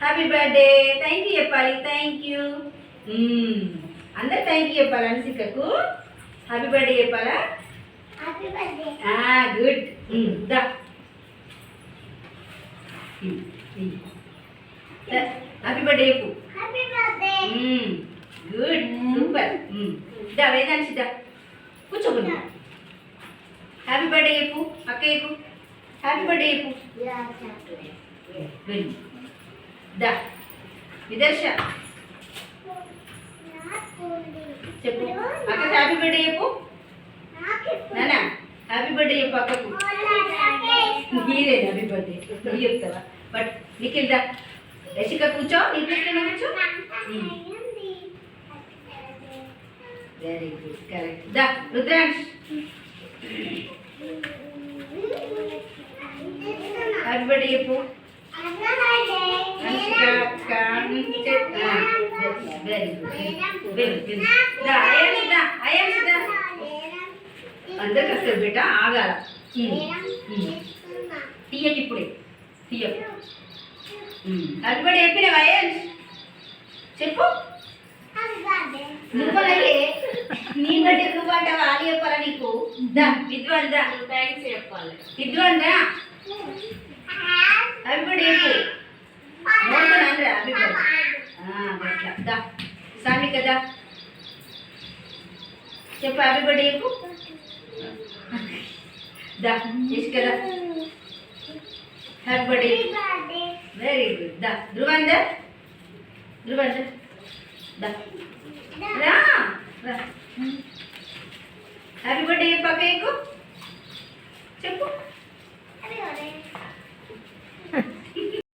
Happy birthday. Thank you చెప్పాలి. Thank you. అందరు thank you చెప్పాలి. అనుసికకు హ్యాపీ బర్త్డే చెప్పాలా? గుడ్. దా హ్యాపీ బర్త్డే చెప్పు. Good, super. దా వేదాంశి దా కూర్చోకుండా హ్యాపీ బర్త్డే చెప్పు. అక్క చెప్పు హ్యాపీ బర్త్డే చెప్పు. వెరీ దా విదర్శ చెప్పు. అక్క హ్యాపీ బర్త్డే చెప్పు. నానా హ్యాపీ బర్త్డే చెప్పు అక్కకు. మీరే హ్యాపీ బర్త్డే నువ్వు చెప్తావా? బట్ నిఖిల్ దా రషిక కూర్చో. నీ ప్లేస్లో కూర్చో. Very good, correct. దా రుద్రాంశ్ హ్యాపీ బర్త్డే చెప్పు. Very good, very good. దా అయాన్ష్ దా, అయాన్ష్ దా. అందరికి వస్తారు బేట, ఆగాల. తీయకి ఇప్పుడే తీయ. హ్యాపీ బర్త్డే చెప్పినావా అయాన్ష్? చెప్పు. నువ్వలే నీ బర్త్డే నువ్వు అంటావా? అది చెప్పాలా నీకు? దా విద్వాన్ దా థ్యాంక్స్ చెప్పాలి. విద్వాన్ దా హ్యాపీ బర్త్డే చెప్పు. హ్యాపీ బర్త్డే దా సామి కదా చెప్పు. హ్యాపీ బర్త్డే చెప్పు. దా చేసి కదా హ్యాపీ బర్త్డే. Very good. దా ధ్రువన్ దా, ధ్రువన్ దా రా రా. హ్యాపీ బర్త్డే చెప్పు అక్కయ్యకు. చెప్పు.